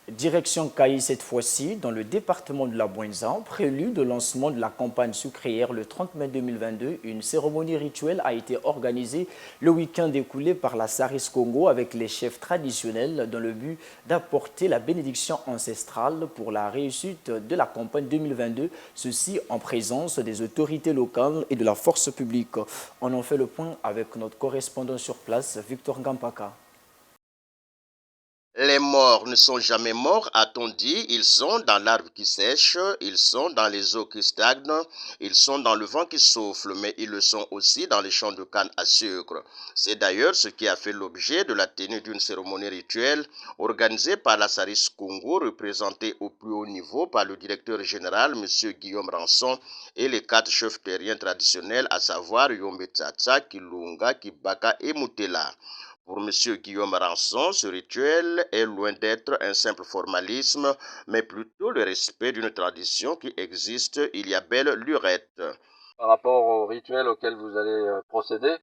Direction Cailly cette fois-ci, dans le département de la Bouenza, prélude de lancement de la campagne sucrière le 30 mai 2022. Une cérémonie rituelle a été organisée le week-end écoulé par la Saris Congo avec les chefs traditionnels dans le but d'apporter la bénédiction ancestrale pour la réussite de la campagne 2022, ceci en présence des autorités locales et de la force publique. On en fait le point avec notre correspondant sur place, Victor Ngampaka. Les morts ne sont jamais morts, a-t-on dit. Ils sont dans l'arbre qui sèche, ils sont dans les eaux qui stagnent, ils sont dans le vent qui souffle, mais ils le sont aussi dans les champs de canne à sucre. C'est d'ailleurs ce qui a fait l'objet de la tenue d'une cérémonie rituelle organisée par la Saris Congo, représentée au plus haut niveau par le directeur général, M. Guillaume Ranson, et les 4 chefs terriens traditionnels, à savoir Yombe Tsatsa, Kilunga, Kibaka et Mutela. Pour M. Guillaume Ranson, ce rituel est loin d'être un simple formalisme, mais plutôt le respect d'une tradition qui existe il y a belle lurette. Par rapport au rituel auquel vous allez procéder,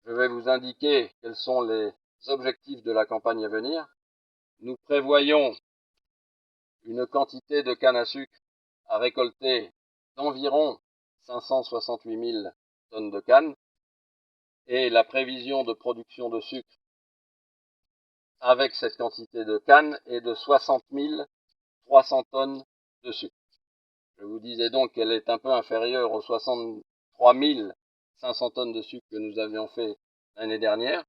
je vais vous indiquer quels sont les objectifs de la campagne à venir. Nous prévoyons une quantité de canne à sucre à récolter d'environ 568 000 tonnes de canne, et la prévision de production de sucre avec cette quantité de canne est de 60 300 tonnes de sucre. Je vous disais donc qu'elle est un peu inférieure aux 63 500 tonnes de sucre que nous avions fait l'année dernière.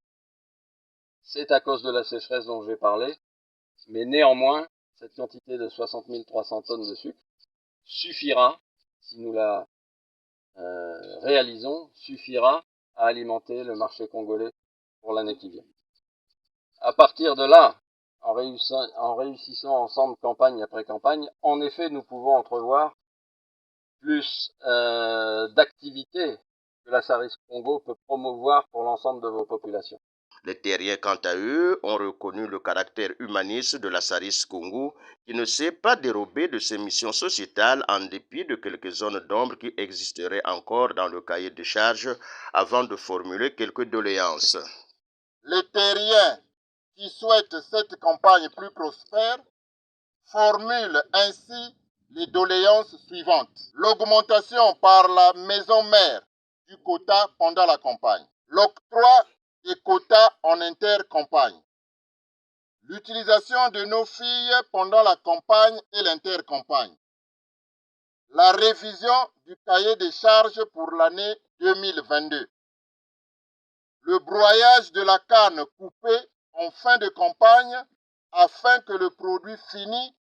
C'est à cause de la sécheresse dont j'ai parlé, mais néanmoins, cette quantité de 60 300 tonnes de sucre suffira, si nous la réalisons, suffira à alimenter le marché congolais pour l'année qui vient. À partir de là, en réussissant ensemble campagne après campagne, en effet, nous pouvons entrevoir plus d'activités que la Saris Congo peut promouvoir pour l'ensemble de vos populations. Les terriens, quant à eux, ont reconnu le caractère humaniste de la Saris Congo, qui ne s'est pas dérobé de ses missions sociétales en dépit de quelques zones d'ombre qui existeraient encore dans le cahier de charges avant de formuler quelques doléances. Les terriens qui souhaitent cette campagne plus prospère formulent ainsi les doléances suivantes. L'augmentation par la maison mère du quota pendant la campagne. L'octroi des quotas en intercampagne. L'utilisation de nos filles pendant la campagne et l'intercampagne. La révision du cahier des charges pour l'année 2022. Le broyage de la canne coupée en fin de campagne afin que le produit fini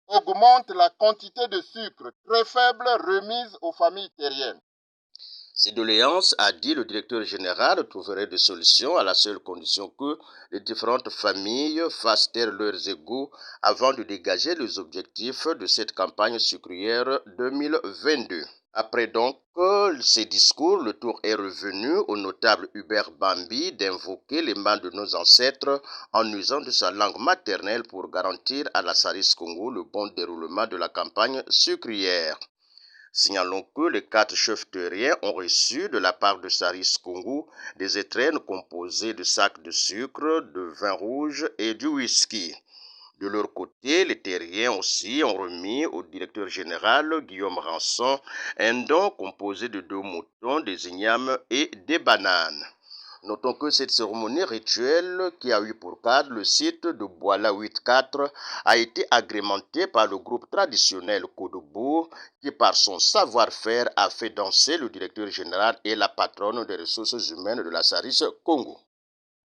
augmente la quantité de sucre très faible remise aux familles terriennes. Ces doléances, a dit le directeur général, trouveraient des solutions à la seule condition que les différentes familles fassent taire leurs égos avant de dégager les objectifs de cette campagne sucrière 2022. Après donc ces discours, le tour est revenu au notable Hubert Bambi d'invoquer les mains de nos ancêtres en usant de sa langue maternelle pour garantir à la Saris Congo le bon déroulement de la campagne sucrière. Signalons que les 4 chefs terriens ont reçu de la part de Saris Congo des étrennes composées de sacs de sucre, de vin rouge et du whisky. De leur côté, les terriens aussi ont remis au directeur général Guillaume Ranson un don composé de 2 moutons, des ignames et des bananes. Notons que cette cérémonie rituelle, qui a eu pour cadre le site de Boila 84, a été agrémentée par le groupe traditionnel Kodobo, qui par son savoir-faire a fait danser le directeur général et la patronne des ressources humaines de la Saris Congo.